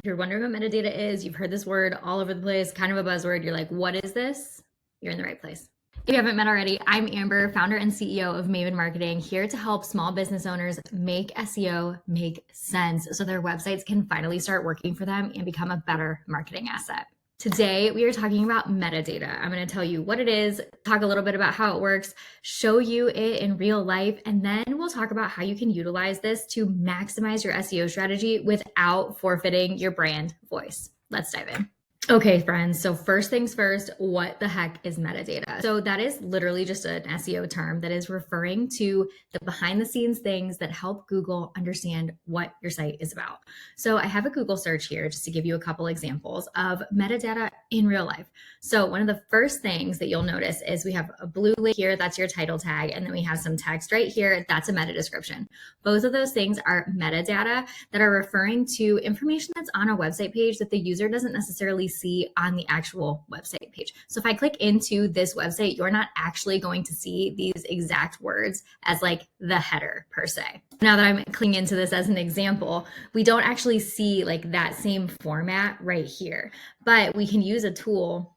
If you're wondering what metadata is, you've heard this word all over the place, kind of a buzzword. You're like, what is this? You're in the right place. If you haven't met already, I'm Amber, founder and CEO of Maven Marketing, here to help small business owners make SEO make sense so their websites can finally start working for them and become a better marketing asset. Today, we are talking about metadata. I'm going to tell you what it is, talk a little bit about how it works, show you it in real life, and then we'll talk about how you can utilize this to maximize your SEO strategy without forfeiting your brand voice. Let's dive in. Okay, friends. So first things first, what the heck is metadata? So that is literally just an SEO term that is referring to the behind the scenes things that help Google understand what your site is about. So I have a Google search here just to give you a couple examples of metadata in real life. So one of the first things that you'll notice is we have a blue link here, that's your title tag, and then we have some text right here, that's a meta description. Both of those things are metadata that are referring to information that's on a website page that the user doesn't necessarily see on the actual website page. So if I click into this website, you're not actually going to see these exact words as like the header per se. Now that I'm clicking into this as an example, we don't actually see like that same format right here, but we can use a tool.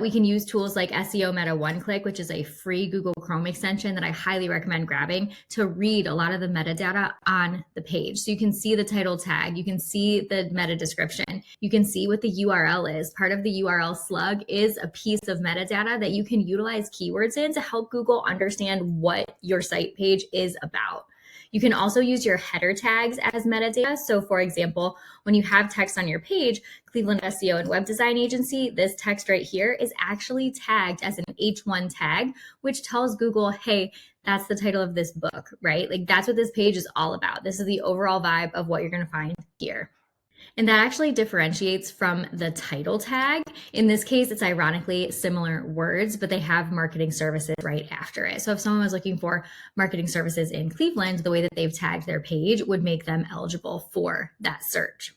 We can use tools like SEO Meta One-Click, which is a free Google Chrome extension that I highly recommend grabbing to read a lot of the metadata on the page. So you can see the title tag, you can see the meta description, you can see what the URL is. Part of the URL slug is a piece of metadata that you can utilize keywords in to help Google understand what your site page is about. You can also use your header tags as metadata. So for example, when you have text on your page, Cleveland SEO and Web Design Agency, this text right here is actually tagged as an H1 tag, which tells Google, hey, that's the title of this book, right? Like that's what this page is all about. This is the overall vibe of what you're going to find here. And that actually differentiates from the title tag. In this case, it's ironically similar words, but they have marketing services right after it. So if someone was looking for marketing services in Cleveland, the way that they've tagged their page would make them eligible for that search.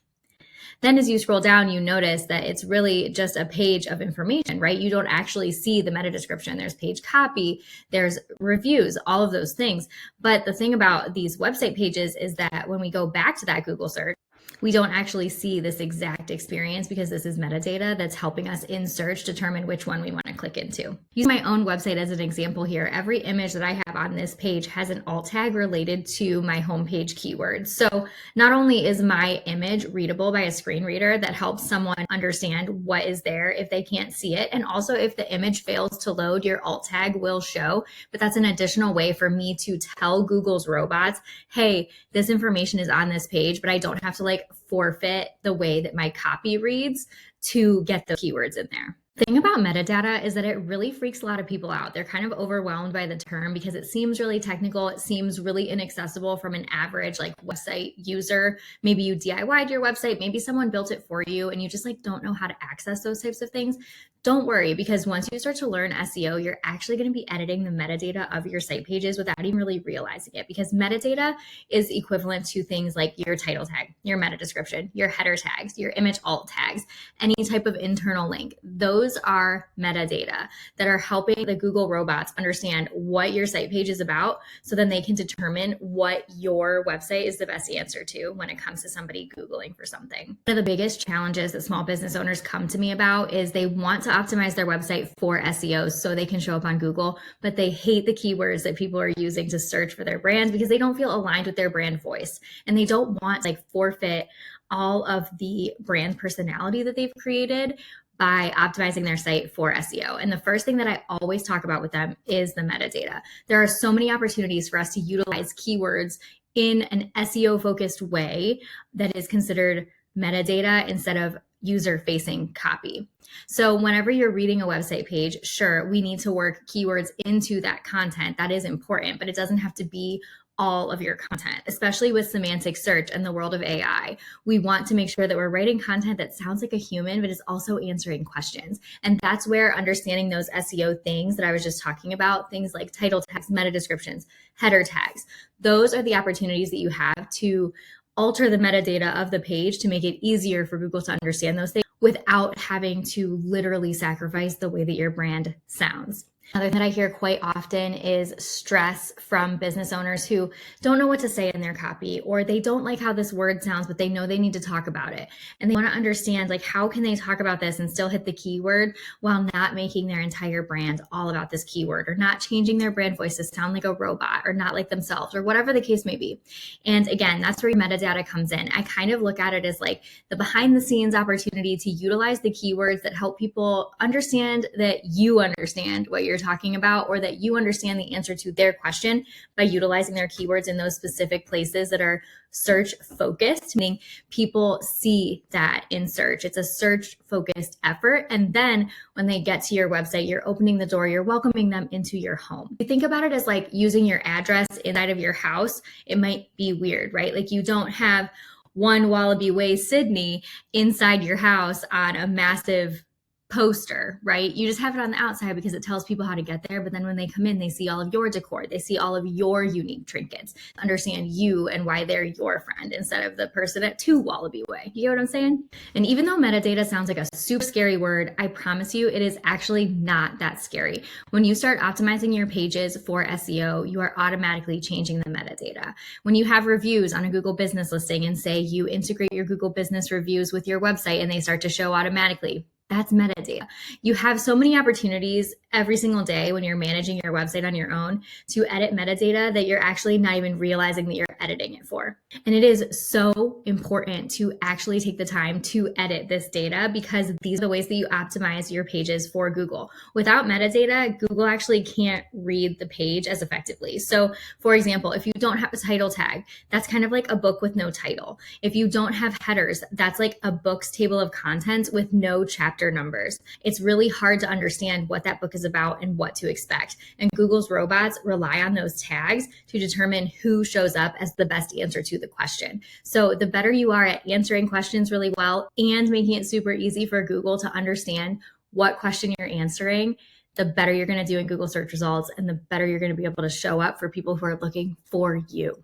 Then as you scroll down, you notice that it's really just a page of information, right? You don't actually see the meta description. There's page copy, there's reviews, all of those things. But the thing about these website pages is that when we go back to that Google search, we don't actually see this exact experience because this is metadata that's helping us in search determine which one we want to click into. Using my own website as an example here, every image that I have on this page has an alt tag related to my homepage keyword. So not only is my image readable by a screen reader that helps someone understand what is there if they can't see it, and also if the image fails to load, your alt tag will show, but that's an additional way for me to tell Google's robots, hey, this information is on this page, but I don't have to like forfeit the way that my copy reads to get the keywords in there. The thing about metadata is that it really freaks a lot of people out. They're kind of overwhelmed by the term because it seems really technical. It seems really inaccessible from an average like website user. Maybe you DIY'd your website, maybe someone built it for you and you just like don't know how to access those types of things. Don't worry, because once you start to learn SEO, you're actually going to be editing the metadata of your site pages without even really realizing it, because metadata is equivalent to things like your title tag, your meta description, your header tags, your image alt tags, any type of internal link. Those are metadata that are helping the Google robots understand what your site page is about, so then they can determine what your website is the best answer to when it comes to somebody Googling for something. One of the biggest challenges that small business owners come to me about is they want to optimize their website for SEO so they can show up on Google, but they hate the keywords that people are using to search for their brands because they don't feel aligned with their brand voice, and they don't want to like forfeit all of the brand personality that they've created by optimizing their site for SEO. And the first thing that I always talk about with them is the metadata. There are so many opportunities for us to utilize keywords in an SEO focused way that is considered metadata instead of user-facing copy. So whenever you're reading a website page, sure, we need to work keywords into that content. That is important, but it doesn't have to be all of your content, especially with semantic search and the world of AI. We want to make sure that we're writing content that sounds like a human, but is also answering questions. And that's where understanding those SEO things that I was just talking about, things like title tags, meta descriptions, header tags, those are the opportunities that you have to alter the metadata of the page to make it easier for Google to understand those things without having to literally sacrifice the way that your brand sounds. Another thing that I hear quite often is stress from business owners who don't know what to say in their copy, or they don't like how this word sounds, but they know they need to talk about it. And they want to understand, like, how can they talk about this and still hit the keyword while not making their entire brand all about this keyword, or not changing their brand voice to sound like a robot or not like themselves, or whatever the case may be. And again, that's where metadata comes in. I kind of look at it as like the behind the scenes opportunity to utilize the keywords that help people understand that you understand what you're talking about, or that you understand the answer to their question by utilizing their keywords in those specific places that are search focused, meaning people see that in search. It's a search focused effort. And then when they get to your website, you're opening the door, you're welcoming them into your home. You think about it as like using your address inside of your house. It might be weird, right? Like you don't have 1 Wallaby Way, Sydney inside your house on a massive poster, right? You just have it on the outside because it tells people how to get there. But then when they come in, they see all of your decor. They see all of your unique trinkets, understand you and why they're your friend instead of the person at 2 Wallaby Way. You get what I'm saying? And even though metadata sounds like a super scary word, I promise you it is actually not that scary. When you start optimizing your pages for SEO, you are automatically changing the metadata. When you have reviews on a Google business listing and say you integrate your Google business reviews with your website and they start to show automatically, that's metadata. You have so many opportunities every single day when you're managing your website on your own to edit metadata that you're actually not even realizing that you're editing it for. And it is so important to actually take the time to edit this data, because these are the ways that you optimize your pages for Google. Without metadata, Google actually can't read the page as effectively. So for example, if you don't have a title tag, that's kind of like a book with no title. If you don't have headers, that's like a book's table of contents with no chapter numbers. It's really hard to understand what that book is about and what to expect. And Google's robots rely on those tags to determine who shows up as the best answer to the question. So the better you are at answering questions really well and making it super easy for Google to understand what question you're answering, the better you're going to do in Google search results, and the better you're going to be able to show up for people who are looking for you.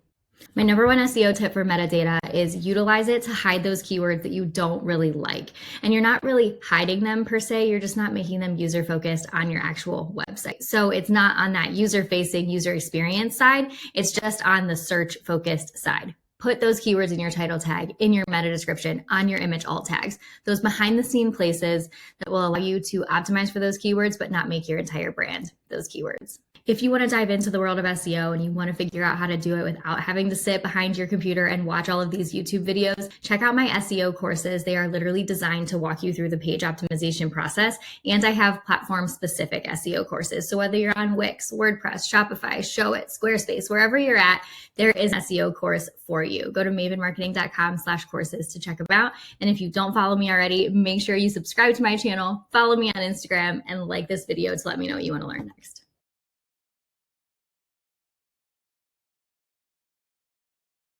My number one SEO tip for metadata is utilize it to hide those keywords that you don't really like. And you're not really hiding them per se, you're just not making them user focused on your actual website. So it's not on that user facing user experience side, it's just on the search focused side. Put those keywords in your title tag, in your meta description, on your image alt tags, those behind the scene places that will allow you to optimize for those keywords, but not make your entire brand those keywords. If you want to dive into the world of SEO and you want to figure out how to do it without having to sit behind your computer and watch all of these YouTube videos, check out my SEO courses. They are literally designed to walk you through the page optimization process. And I have platform-specific SEO courses. So whether you're on Wix, WordPress, Shopify, Showit, Squarespace, wherever you're at, there is an SEO course for you. Go to mavenmarketing.com/courses to check them out. And if you don't follow me already, make sure you subscribe to my channel, follow me on Instagram, and like this video to let me know what you want to learn next.